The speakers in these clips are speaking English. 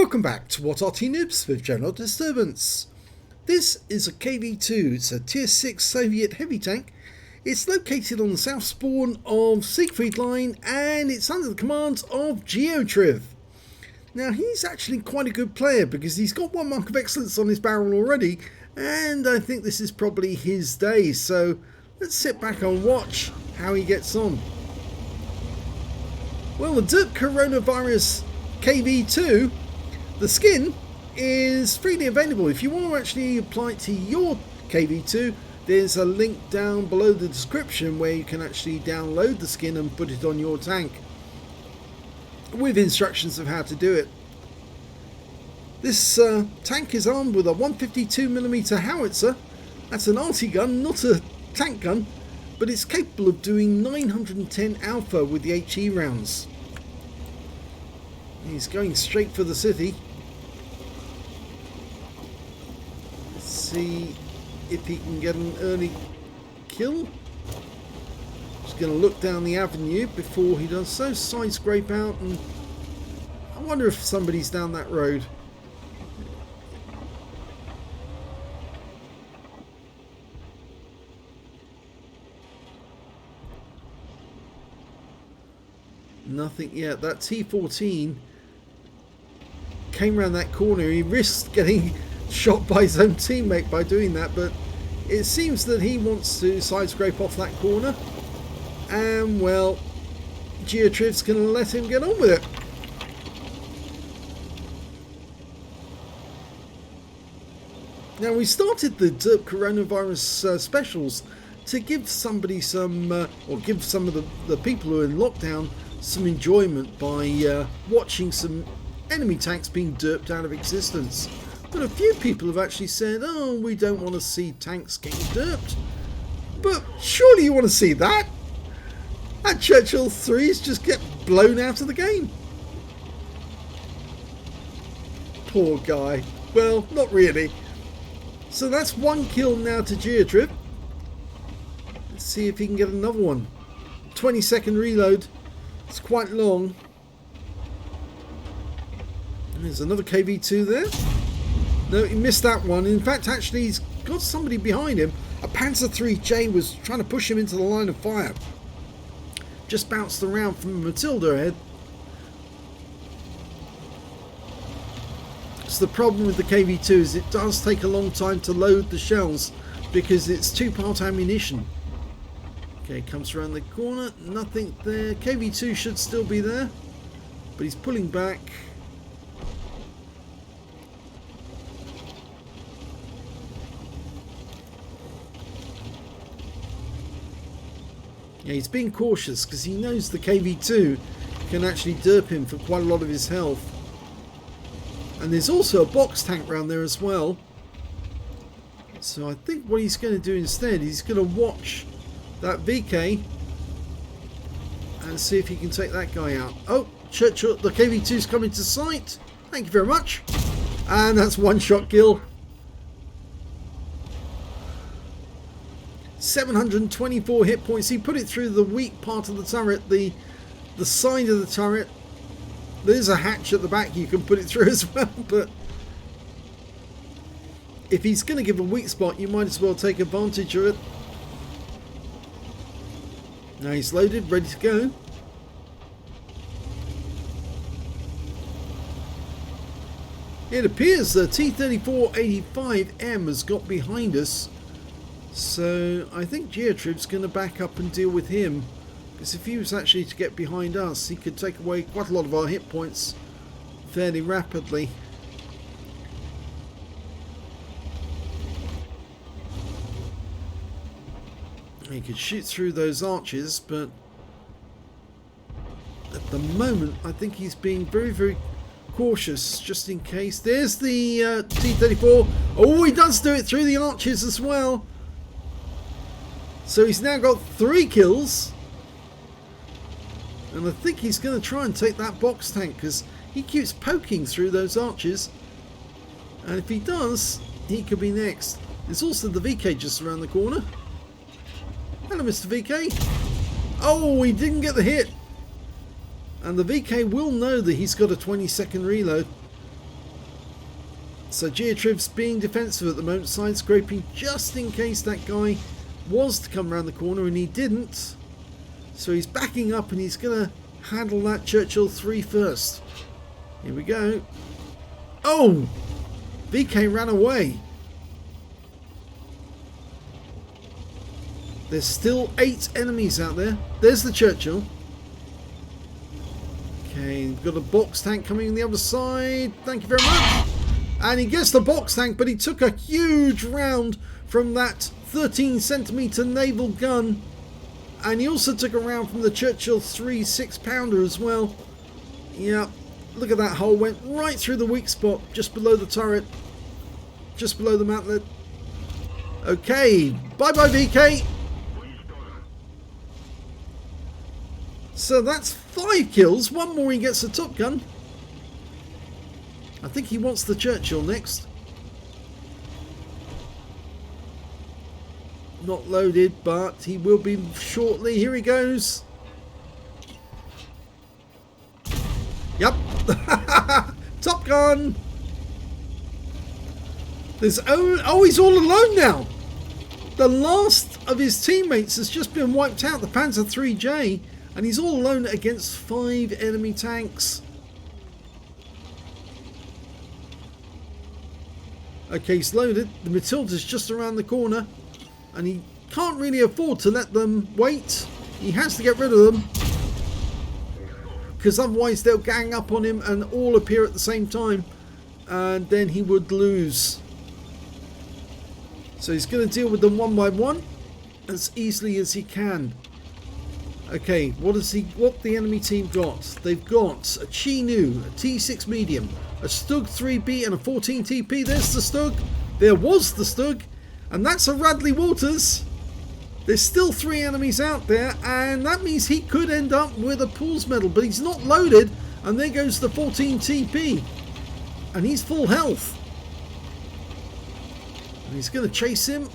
Welcome back to What Arty Noobs with General Disturbance. This is a KV-2, it's a tier 6 Soviet heavy tank. It's located on the south spawn of Siegfried Line and it's under the command of geotriv. Now he's actually quite a good player because he's got one mark of excellence on his barrel already, and I think this is probably his day, so let's sit back and watch how he gets on. Well, the Derp Coronavirus KV-2, the skin is freely available. If you want to actually apply it to your KV-2, there's a link down below the description where you can actually download the skin and put it on your tank with instructions of how to do it. This tank is armed with a 152mm howitzer. That's an Arty gun, not a tank gun, but it's capable of doing 910 alpha with the HE rounds. He's going straight for the city. Let's see if he can get an early kill. Just going to look down the avenue before he does so. Side scrape out, and I wonder if somebody's down that road. Nothing yet. That T14 came around that corner. He risked getting shot by his own teammate by doing that, but it seems that he wants to side scrape off that corner, and well, geotriv's going to let him get on with it. Now, we started the Derp Coronavirus specials to give somebody some, or give some of the people who are in lockdown some enjoyment by watching some enemy tanks being derped out of existence. But a few people have actually said, oh, we don't want to see tanks getting derped. But surely you want to see that? That Churchill 3s just get blown out of the game. Poor guy. Well, not really. So that's one kill now to geotriv. Let's see if he can get another one. 20-second reload. It's quite long. And there's another KV-2 there. No, he missed that one. In fact, actually, he's got somebody behind him. A Panzer III-J was trying to push him into the line of fire. Just bounced around from a Matilda ahead. So the problem with the KV-2 is it does take a long time to load the shells because it's two-part ammunition. Okay, comes around the corner, nothing there. KV-2 should still be there, but he's pulling back. Yeah, he's being cautious because he knows the KV-2 can actually derp him for quite a lot of his health. And there's also a box tank around there as well. So I think what he's going to do instead, he's going to watch that VK and see if he can take that guy out. Oh, Churchill, the KV-2's coming to sight. Thank you very much. And that's one shot kill. 724 hit points. He put it through the weak part of the turret, the side of the turret. There's a hatch at the back you can put it through as well, but if he's going to give a weak spot, you might as well take advantage of it. Now he's loaded, ready to go. It appears the T-34-85M has got behind us, so I think geotriv's going to back up and deal with him, because if he was actually to get behind us, he could take away quite a lot of our hit points fairly rapidly. He could shoot through those arches, but at the moment I think he's being very, very cautious just in case. There's the T-34. Oh, he does do it through the arches as well. So he's now got 3 kills. And I think he's going to try and take that box tank because he keeps poking through those arches. And if he does, he could be next. There's also the VK just around the corner. Hello, Mr. VK. Oh, he didn't get the hit. And the VK will know that he's got a 20-second reload. So geotriv's being defensive at the moment, side scraping just in case that guy was to come around the corner, and he didn't. So he's backing up and he's going to handle that Churchill 3 first. Here we go. Oh! VK ran away. There's still 8 enemies out there. There's the Churchill. Okay, we've got a box tank coming on the other side. Thank you very much. And he gets the box tank, but he took a huge round from that 13cm naval gun. And he also took a round from the Churchill 3 6-pounder as well. Yeah, look at that hole. Went right through the weak spot, just below the turret. Just below the mantlet. Okay, bye-bye VK. So that's 5 kills. One more, he gets the Top Gun. I think he wants the Churchill next. Not loaded, but he will be shortly. Here he goes. Yep. Top Gun. There's he's all alone now. The last of his teammates has just been wiped out, the Panzer 3J, and he's all alone against 5 enemy tanks. Okay, he's loaded. The Matilda's just around the corner, and he can't really afford to let them wait. He has to get rid of them, because otherwise they'll gang up on him and all appear at the same time, and then he would lose. So he's going to deal with them one by one as easily as he can. Okay, what the enemy team got? They've got a Chi-Nu, a T6 medium, a Stug 3B and a 14 TP. There's the Stug. There was the Stug. And that's a Radley Walters. There's still 3 enemies out there, and that means he could end up with a Pools Medal, but he's not loaded. And there goes the 14 TP. And he's full health. And he's going to chase him.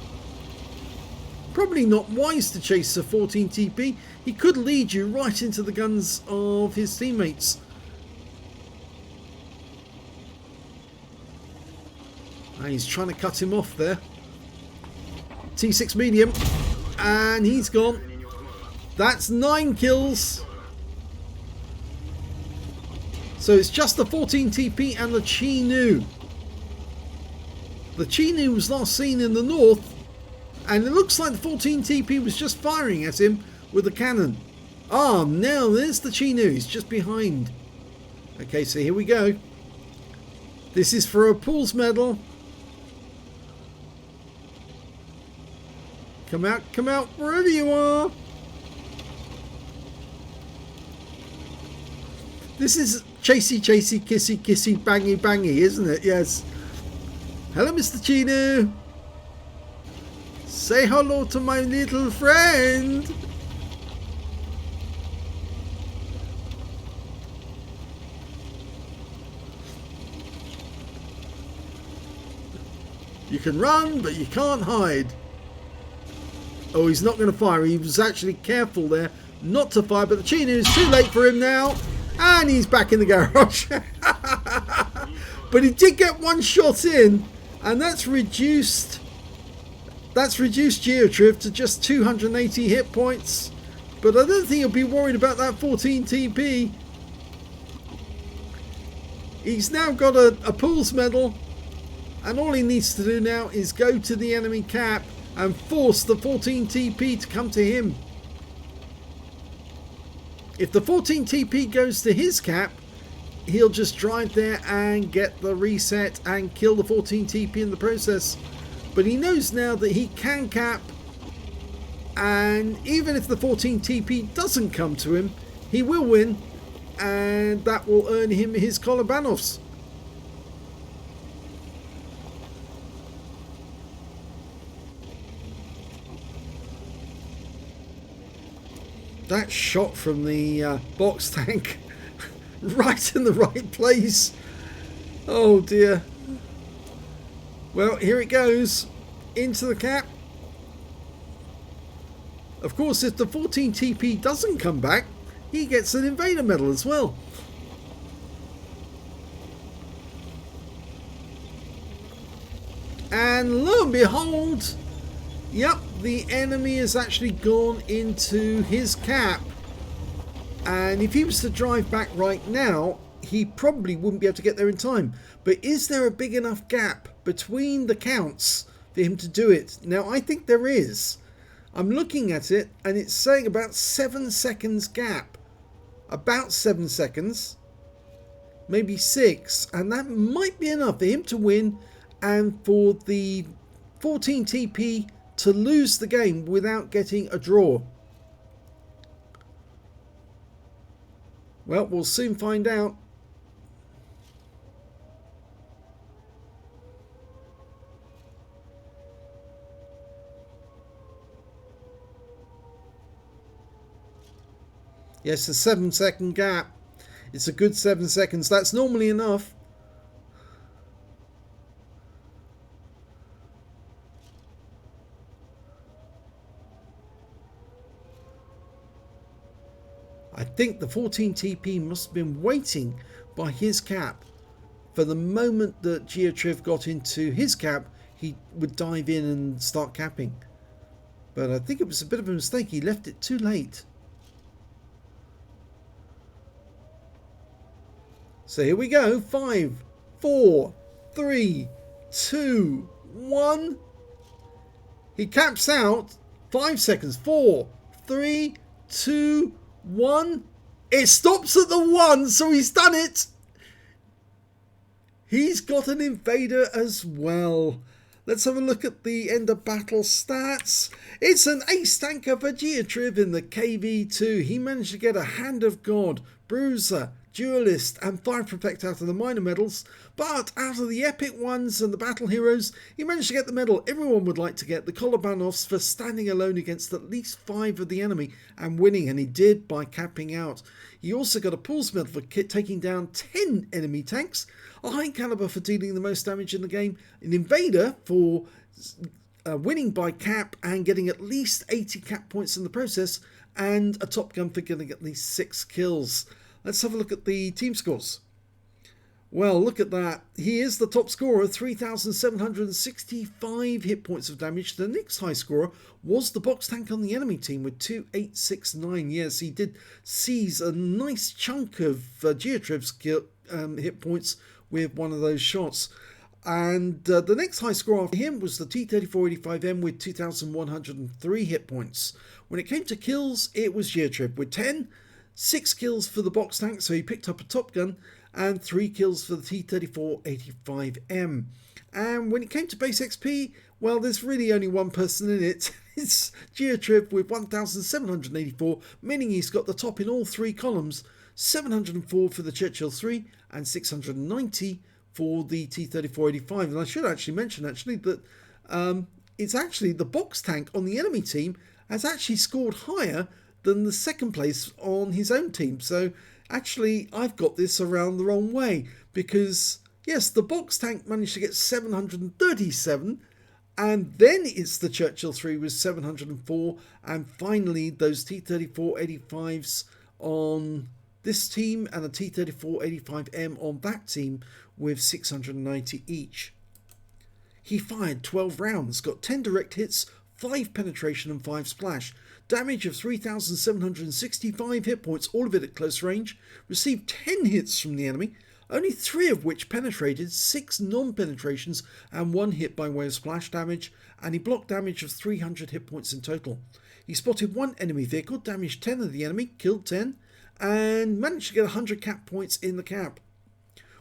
Probably not wise to chase a 14 TP. He could lead you right into the guns of his teammates. And he's trying to cut him off there. T6 medium. And he's gone. That's 9 kills. So it's just the 14 TP and the Chi-Nu. The Chi-Nu was last seen in the north, and it looks like the 14 TP was just firing at him with a cannon. Ah, now there's the Chi-Nu. He's just behind. Okay, so here we go. This is for a Pools Medal. Come out, wherever you are. This is chasey, chasey, kissy, kissy, bangy, bangy, isn't it? Yes. Hello, Mr. Chi-Nu. Say hello to my little friend. You can run, but you can't hide. Oh, he's not going to fire. He was actually careful there not to fire, but the Chi-Nu is too late for him now. And he's back in the garage. But he did get one shot in, and that's reduced geotriv to just 280 hit points. But I don't think he'll be worried about that 14 TP. He's now got a Pools Medal, and all he needs to do now is go to the enemy cap and force the 14 TP to come to him. If the 14 TP goes to his cap, he'll just drive there and get the reset and kill the 14 TP in the process. But he knows now that he can cap, and even if the 14 TP doesn't come to him, he will win, and that will earn him his Kolobanovs. That shot from the box tank right in the right place. Oh dear. Well, here it goes into the cap. Of course, if the 14 TP doesn't come back, he gets an Invader medal as well. And lo and behold, yep, the enemy has actually gone into his cap. And if he was to drive back right now, he probably wouldn't be able to get there in time. But is there a big enough gap between the counts for him to do it? Now, I think there is. I'm looking at it and it's saying about 7 seconds gap. About 7 seconds. Maybe 6. And that might be enough for him to win and for the 14 TP to lose the game without getting a draw. Well, we'll soon find out. Yes, a 7 second gap. It's a good 7 seconds. That's normally enough. I think the 14 TP must have been waiting by his cap. For the moment that geotriv got into his cap, he would dive in and start capping. But I think it was a bit of a mistake. He left it too late. So here we go. 5, 4, 3, 2, 1. He caps out. 5 seconds. 4, 3, 2, 1. It stops at the 1, so he's done it. He's got an Invader as well. Let's have a look at the end of battle stats. It's an ace tanker for geotriv in the KV-2. He managed to get a Hand of God, Bruiser, Duelist and Fire Protect out of the minor medals, but out of the epic ones and the battle heroes, he managed to get the medal everyone would like to get, the Kolobanovs, for standing alone against at least 5 of the enemy and winning, and he did by capping out. He also got a Pulse medal for taking down 10 enemy tanks, a high caliber for dealing the most damage in the game, an Invader for winning by cap and getting at least 80 cap points in the process, and a Top Gun for getting at least 6 kills. Let's have a look at the team scores. Well, look at that. He is the top scorer, 3,765 hit points of damage. The next high scorer was the box tank on the enemy team with 2,869. Yes, he did seize a nice chunk of geotriv's hit points with one of those shots. And the next high score after him was the T-3485M with 2,103 hit points. When it came to kills, it was geotriv with 10. 6 kills for the box tank, so he picked up a Top Gun, and 3 kills for the T-3485M. And when it came to base XP, well, there's really only one person in it. It's geotriv with 1,784, meaning he's got the top in all 3 columns. 704 for the Churchill 3 and 690 for the T-3485. And I should actually mention that it's actually the box tank on the enemy team has actually scored higher than the second place on his own team. So actually I've got this around the wrong way, because yes, the box tank managed to get 737, and then it's the Churchill 3 with 704, and finally those T-3485s on this team and the T-3485M on that team with 690 each. He fired 12 rounds, got 10 direct hits, 5 penetration and 5 splash. Damage of 3,765 hit points, all of it at close range. Received 10 hits from the enemy, only 3 of which penetrated, 6 non-penetrations and 1 hit by way of splash damage, and he blocked damage of 300 hit points in total. He spotted 1 enemy vehicle, damaged 10 of the enemy, killed 10, and managed to get 100 cap points in the cap.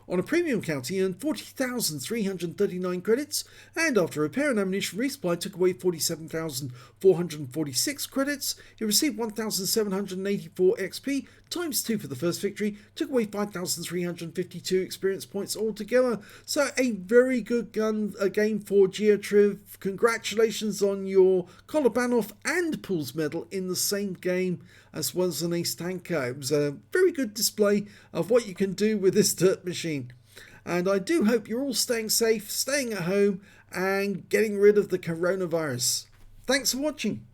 On a premium count, he earned 40,339 credits, and after repair and ammunition resupply took away 47,446 credits. He received 1,784 XP, times 2 for the first victory, took away 5,352 experience points altogether. So a very good game for geotriv. Congratulations on your Kolobanov and Pulse medal in the same game, as well as an ace tanker. It was a very good display of what you can do with this Derp machine. And I do hope you're all staying safe, staying at home, and getting rid of the coronavirus. Thanks for watching.